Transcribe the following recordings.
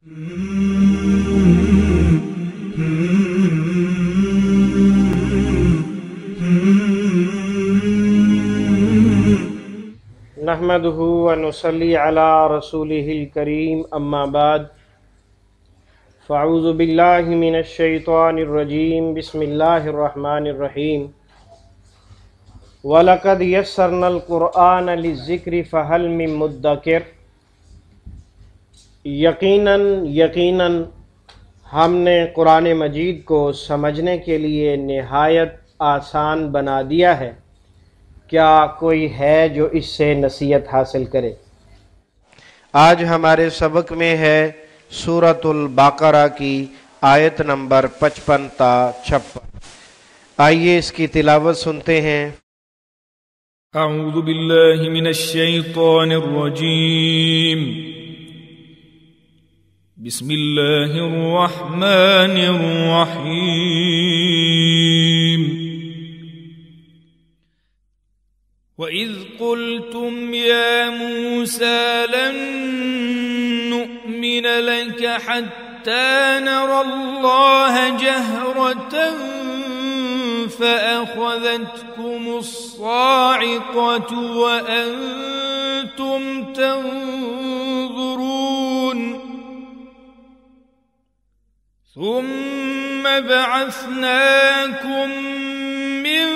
نحمدہ ونصلی علی رسولہ الکریم اما بعد فاعوذ باللہ من الشیطان الرجیم بسم اللہ الرحمن الرحیم وَلَقَدْ يَسَّرْنَا الْقُرْآنَ لِلذِّكْرِ فَهَلْ مِن مُدَّكِرٍ۔ یقیناً ہم نے قرآن مجید کو سمجھنے کے لیے نہایت آسان بنا دیا ہے، کیا کوئی ہے جو اس سے نصیحت حاصل کرے؟ آج ہمارے سبق میں ہے سورۃ البقرہ کی آیت نمبر 55 تا 56۔ آئیے اس کی تلاوت سنتے ہیں۔ اعوذ باللہ من الشیطان الرجیم، بسم اللہ الرحمن الرحیم۔ وَإِذْ قُلْتُمْ يَا مُوسَى لَن نُّؤْمِنَ لَكَ حَتَّى نَرَى اللَّهَ جَهْرَةً فَأَخَذَتْكُمُ الصَّاعِقَةُ وَأَنْتُمْ تَنظُرُونَ ثُمَّ بَعَثْنَاكُمْ مِنْ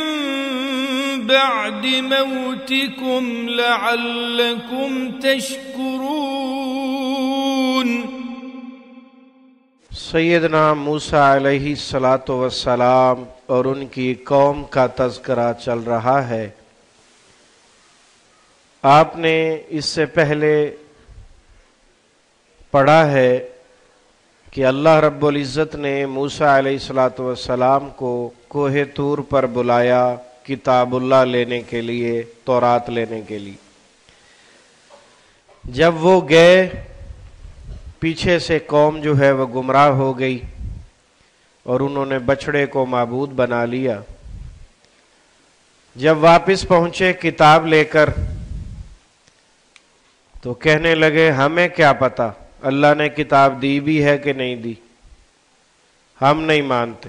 بعد موتكم لعلكم تشكرون۔ سیدنا موسیٰ علیہ السلام اور ان کی قوم کا تذکرہ چل رہا ہے۔ آپ نے اس سے پہلے پڑھا ہے کہ اللہ رب العزت نے موسیٰ علیہ السلام کو کوہ طور پر بلایا کتاب اللہ لینے کے لیے، تورات لینے کے لیے۔ جب وہ گئے، پیچھے سے قوم جو ہے وہ گمراہ ہو گئی اور انہوں نے بچڑے کو معبود بنا لیا۔ جب واپس پہنچے کتاب لے کر تو کہنے لگے ہمیں کیا پتا اللہ نے کتاب دی بھی ہے کہ نہیں دی، ہم نہیں مانتے۔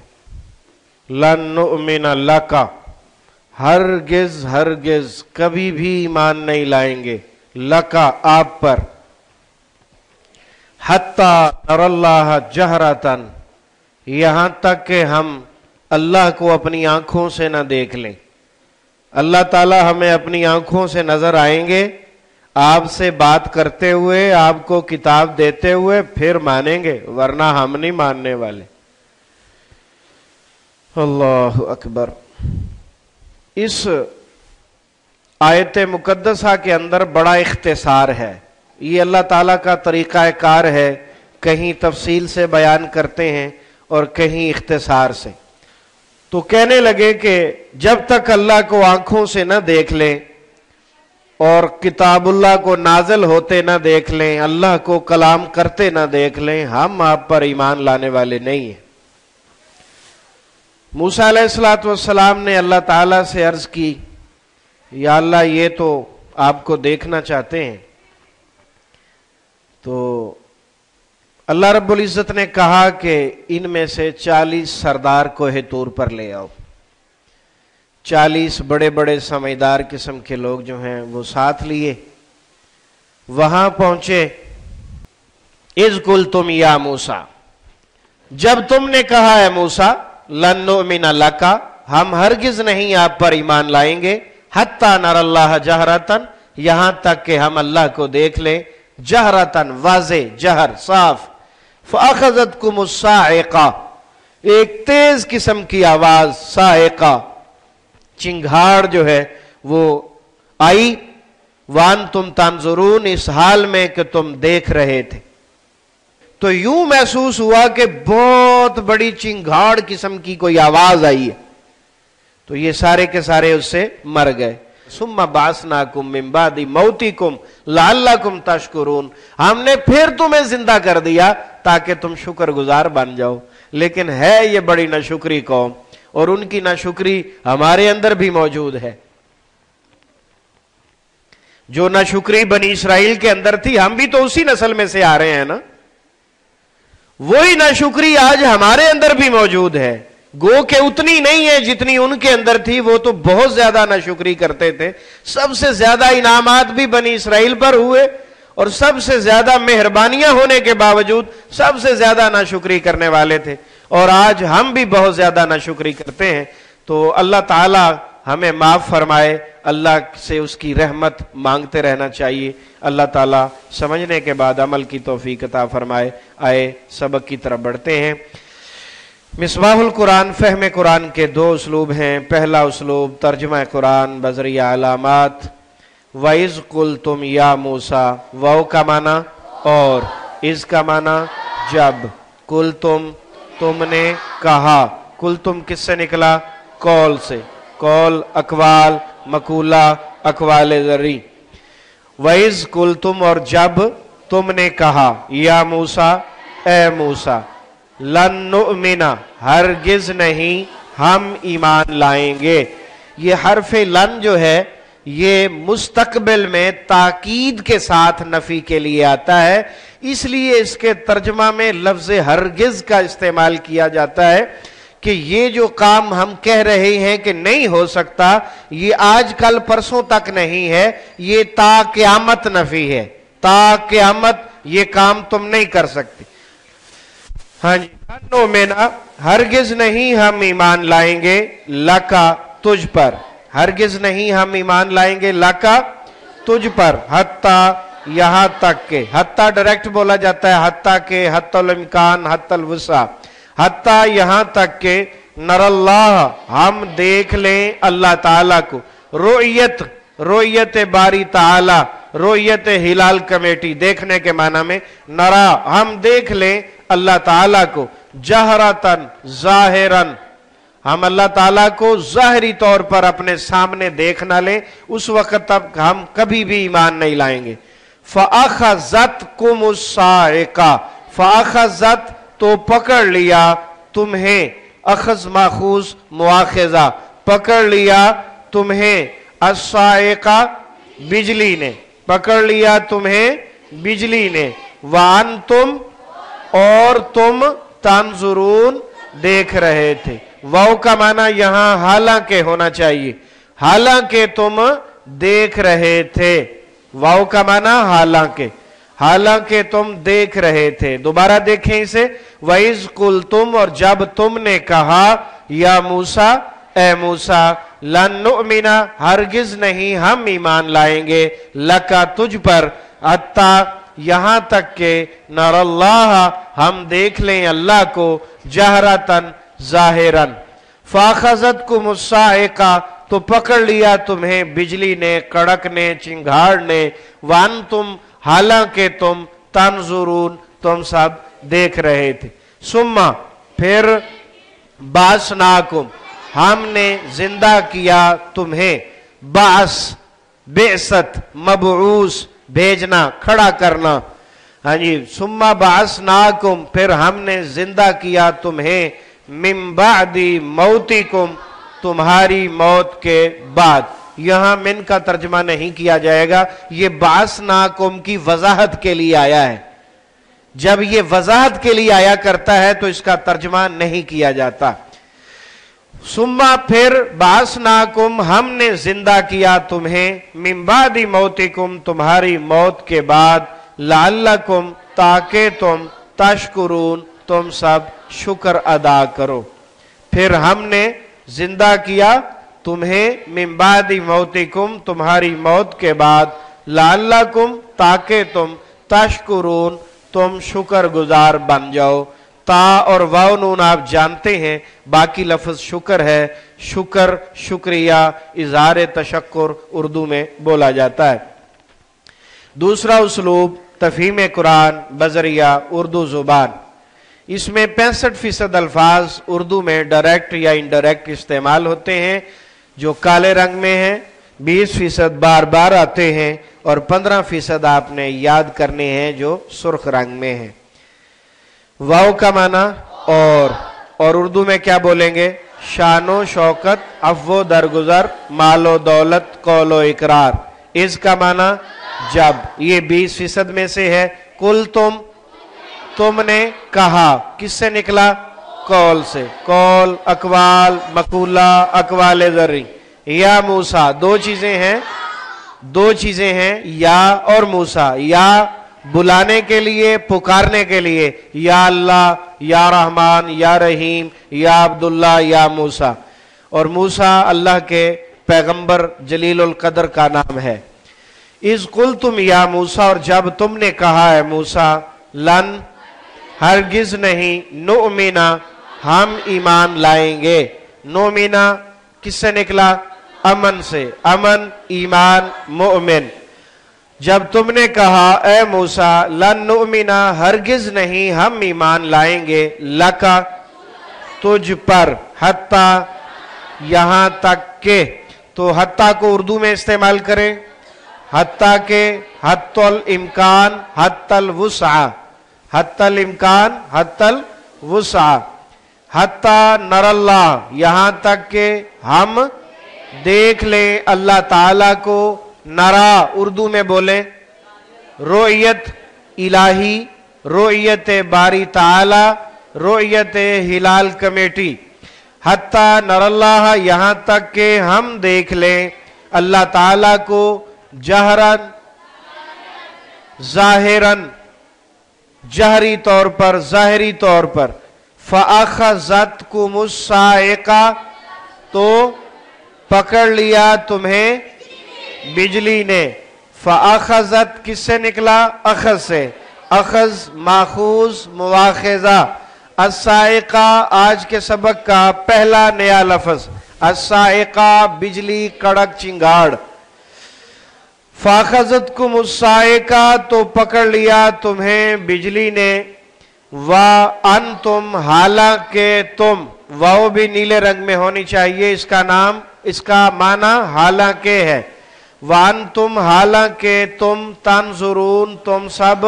لن نؤمن لک، ہرگز کبھی بھی ایمان نہیں لائیں گے، لکا آپ پر، حتی نر اللہ جہرتن، یہاں تک کہ ہم اللہ کو اپنی آنکھوں سے نہ دیکھ لیں۔ اللہ تعالی ہمیں اپنی آنکھوں سے نظر آئیں گے، آپ سے بات کرتے ہوئے، آپ کو کتاب دیتے ہوئے، پھر مانیں گے، ورنہ ہم نہیں ماننے والے۔ اللہ اکبر۔ اس آیت مقدسہ کے اندر بڑا اختصار ہے، یہ اللہ تعالیٰ کا طریقہ کار ہے، کہیں تفصیل سے بیان کرتے ہیں اور کہیں اختصار سے۔ تو کہنے لگے کہ جب تک اللہ کو آنکھوں سے نہ دیکھ لیں اور کتاب اللہ کو نازل ہوتے نہ دیکھ لیں، اللہ کو کلام کرتے نہ دیکھ لیں، ہم آپ پر ایمان لانے والے نہیں ہیں۔ موسیٰ علیہ السلام نے اللہ تعالیٰ سے عرض کی، یا اللہ یہ تو آپ کو دیکھنا چاہتے ہیں۔ تو اللہ رب العزت نے کہا کہ ان میں سے 40 سردار کوہ طور پر لے آؤ۔ 40 بڑے بڑے سمجھدار قسم کے لوگ جو ہیں وہ ساتھ لیے، وہاں پہنچے۔ اذ قلتم یا موسیٰ، جب تم نے کہا ہے موسیٰ، لن نؤمن لک، ہم ہرگز نہیں آپ پر ایمان لائیں گے، حتی نر اللہ جہرتن، یہاں تک کہ ہم اللہ کو دیکھ لیں، جہرتن واضح، جہر صاف۔ فاخذتکم الصاعقہ، ایک تیز قسم کی آواز، صاعقہ چنگھاڑ جو ہے وہ آئی، وانتم تنظرون، اس حال میں کہ تم دیکھ رہے تھے۔ تو یوں محسوس ہوا کہ بہت بڑی چنگھاڑ قسم کی کوئی آواز آئی ہے، تو یہ سارے کے سارے اس سے مر گئے۔ ثم بعثناکم من بعد موتکم لعلکم تشکرون، ہم نے پھر تمہیں زندہ کر دیا تاکہ تم شکر گزار بن جاؤ۔ لیکن ہے یہ بڑی ناشکری قوم، اور ان کی ناشکری ہمارے اندر بھی موجود ہے۔ جو ناشکری بنی اسرائیل کے اندر تھی، ہم بھی تو اسی نسل میں سے آ رہے ہیں نا۔ वही नाशुक्री आज हमारे अंदर भी मौजूद है। गो के उतनी नहीं है जितनी उनके अंदर थी, वो तो बहुत ज्यादा नाशुक्री करते थे। सबसे ज्यादा इनामात भी बनी इसराइल पर हुए और सबसे ज्यादा मेहरबानियां होने के बावजूद सबसे ज्यादा नाशुक्री करने वाले थे। और आज हम भी बहुत ज्यादा नाशुक्री करते हैं। तो अल्लाह ताला हमें माफ फरमाए, अल्लाह से उसकी रहमत मांगते रहना चाहिए। अल्लाह ताला समझने के बाद अमल की तौफीक अता फरमाए। आए सबक की तरफ बढ़ते हैं। मिसबाहुल कुरान फहम कुरान के दो उसलूब हैं। पहला उसलूब तर्जुमा कुरान बजरिया अलामात। वइज़ कुल तुम या मूसा, वाव का माना और, इज़ का माना जब, कुल तुमने कहा। कुल तुम किससे निकला? कौल से। कौल अकवाल, मकूला, अकवाल ज़री। वइज़ कुल तुम और जब तुमने कहा, या मूसा, ए मूसा, लन नुमिना, हरगिज नहीं हम ईमान लाएंगे। ये हरफे लन जो है ये मुस्तकबिल में ताकीद के साथ नफी के लिए आता है, इसलिए इसके तर्जमा में लफ्ज हरगिज का इस्तेमाल किया जाता है कि ये जो काम हम कह रहे हैं कि नहीं हो सकता, ये आज कल परसों तक नहीं है, ये ता क़यामत नफी है। ता क़यामत ये काम तुम नहीं कर सकते। हाँ जी, नो मेना, हरगिज नहीं हम ईमान लाएंगे, लका तुझ पर। हरगिज नहीं हम ईमान लाएंगे लका तुझ पर। हत्ता यहां तक के, हत्ता डायरेक्ट बोला जाता है, हत्ता के, हत्तल इम्कान, हत्तल वसा, हत्ता यहां तक के, नरल्लाह हम देख लें अल्लाह ताला को। रोयत, रोयत बारी ताला, रोयत हिलाल कमेटी, देखने के माना में, नरा हम देख लें अल्लाह ताला को, जहरतन जाहिरन हम अल्लाह ताला को ज़ाहिरी तौर पर अपने सामने देख ना लें, उस वक्त तक हम कभी भी ईमान नहीं लाएंगे। फ़अख़ज़तकुमुस साइक़ा, फ़अख़ज़त तो पकड़ लिया तुम्हें, अख़ज़ माख़ूज़ मुआख़ज़ा, पकड़ लिया तुम्हें, अस्साइक़ा बिजली ने, पकड़ लिया तुम्हें बिजली ने, वान्तुम और तुम तंजुरून देख रहे थे। वाव का माना यहां हालांकि होना चाहिए, हालांकि तुम देख रहे थे। वाव का माना हालांकि, हालांकि तुम देख रहे थे। दोबारा देखें इसे, वइज़ कुल तुम और जब तुमने कहा, या मूसा, ए मूसा, लन नुमिना हरगिज नहीं हम ईमान लाएंगे, लका तुझ पर, हत्ता यहां तक के, नरल्लाह हम देख लें अल्लाह को, जहरतन जाहिरन। फ़अख़ज़तकुमुस साइक़ा तो पकड़ लिया तुम्हें बिजली ने, कड़क ने, चिंगाड़ ने, वान्तुम हालांकि तुम, तंजुरून तुम सब देख रहे थे। सुम्मा फिर, बासनाकुम हमने जिंदा किया तुम्हें, बास बेसत, मबऊस भेजना, खड़ा करना। हाँ जी, सुम्मा बासनाकुम फिर हमने जिंदा किया तुम्हें, मिन बादी मौतिकुम तुम्हारी मौत के बाद। यहां मिन का तर्जमा नहीं किया जाएगा, ये बासनाकुम की वजाहत के लिए आया है। जब ये वजाहत के लिए आया करता है तो इसका तर्जमा नहीं किया जाता। सुम्मा फिर, बासनाकुम हमने जिंदा किया तुम्हें, मिन बादी मौतिकुम तुम्हारी मौत के बाद, लअल्लकुम ताकि तुम, तशकुरून तुम सब शुक्र अदा करो। फिर हमने जिंदा किया तुम्हें, मिन बादी मौतिकुम तुम्हारी मौत के बाद, लअल्लकुम ताकि तुम, तशकुरून तुम शुक्र गुजार बन जाओ। ता और वाव नून आप जानते हैं, बाकी लफ्ज शुक्र है। शुक्र, शुक्रिया, इज़हार तशक्कुर उर्दू में बोला जाता है। दूसरा उसलूब तफहीम कुरान बजरिया उर्दू जुबान। इसमें 65% अल्फाज उर्दू में डायरेक्ट या इनडायरेक्ट इस्तेमाल होते हैं जो काले रंग में हैं, 20% बार बार आते हैं और 15% आपने याद करने हैं जो सुर्ख रंग में हैं। वाव का माना और उर्दू में क्या बोलेंगे? शानो शौकत, अफ़्वो दरगुजर, मालो दौलत, कौलो इकरार। इसका माना जब, ये 20% में से है। कुल तुम तुमने कहा, किससे निकला? कौल से। कौल, अकवाल, मकूला, अकवाल ज़र्री। या मूसा, दो चीजें हैं, या और मूसा। या बुलाने के लिए, पुकारने के लिए, या अल्लाह, या रहमान, या रहीम, या अब्दुल्ला, या मूसा। और मूसा अल्लाह के पैगंबर जलीलुल कदर का नाम है। इस कुल तुम या मूसा, और जब तुमने कहा है मूसा, लन, हरगिज नहीं, नुमिना, हम ईमान लाएंगे। नुमिना किससे निकला? अमन से। अमन, ईमान, मुमिन। जब तुमने कहा ए मूसा, लन नुमिना, हरगिज नहीं हम ईमान लाएंगे, लका, तुझ पर, हत्ता, यहां तक के। तो हत्ता को उर्दू में इस्तेमाल करें, हत्ता के, हत्तल इम्कान, हत्तल वुसआ, हत्तल इम्कान, हत्तल वुसआ। हत्ता नरल्लाह, यहां तक के हम देख लें अल्लाह ताला को। नरा उर्दू में बोले रोयत इलाही, रोयत बारी ताला, रोयत हिलाल कमेटी। हत्ता नरल्लाह, यहां तक के हम देख लें अल्लाह ताला को, जहरन, जाहिरन, जहरी तौर पर, जाहिरी तौर पर। फ़अख़ज़तकुमुस साइक़ा, तो पकड़ लिया तुम्हें बिजली ने। फ़अख़ज़त किससे निकला? अख़ज़ से। अख़ज़, माख़ूज़, मुआख़ज़ा। अस्साइक़ा आज के सबक का पहला नया लफ्ज़। अस्साइक़ा बिजली, कड़क, चिंगाड़। फ़अख़ज़तकुमुस साइक़ा, तो पकड़ लिया तुम्हें बिजली ने। वा अंतुम, हालांकि तुम, वाव भी नीले रंग में होनी चाहिए, इसका माना हालांकि है। वान तुम, हालांकि तुम, तंजुरून, तुम सब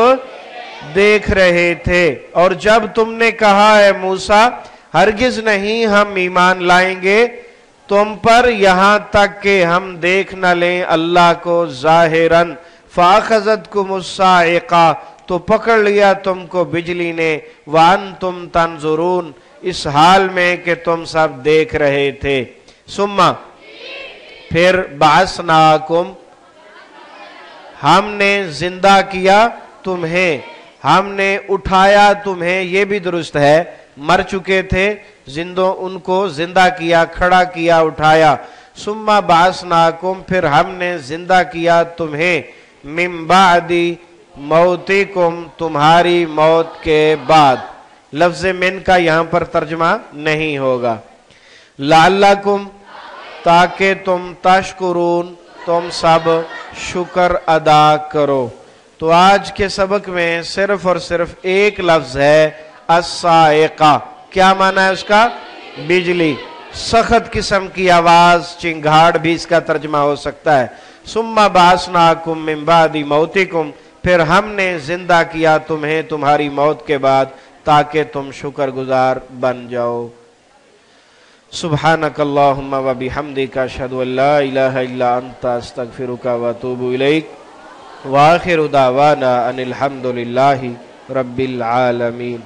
देख रहे थे। और जब तुमने कहा है मूसा, हरगिज नहीं हम ईमान लाएंगे तुम पर, यहां तक कि हम देख न लें अल्लाह को ज़ाहिरन। फ़अख़ज़तकुमुस साइक़ा, तो पकड़ लिया तुमको बिजली ने। वान तुम तंजुरून, इस हाल में कि तुम सब देख रहे थे। सुम्मा, फिर बासनाकुम, हमने जिंदा किया तुम्हें, हमने उठाया तुम्हें। ये भी दुरुस्त है, मर चुके थे, उनको जिंदा किया, खड़ा किया, उठाया। सुम्मा बासनाकुम, फिर हमने जिंदा किया तुम्हें, मिन बादी मौतिकुम, तुम्हारी मौत के बाद। लफ्ज़ मिन का यहां पर तर्जमा नहीं होगा। लअल्लकुम, ताकि तुम, तशकुरून, तुम सब शुक्र अदा करो। तो आज के सबक में सिर्फ और सिर्फ एक लफ्ज है, अस्साइक़ा। क्या माना है उसका? बिजली, सख्त किस्म की आवाज, चिंगाड़ भी इसका तर्जमा हो सकता है। सुम्मा बासनाकुम मिन बादी मौतिकुम, फिर हमने जिंदा किया तुम्हें तुम्हारी मौत के बाद, ताकि तुम शुक्रगुजार बन जाओ। सुब्हानकल्लाहुम्मा व बिहम्दिका अशहदु अल्ला इलाहा इल्ला अंता अस्तगफिरुका व अतूबु इलैक। व आखिरु दावाना अनिल हम्दुलिल्लाहि रब्बिल आलमीन।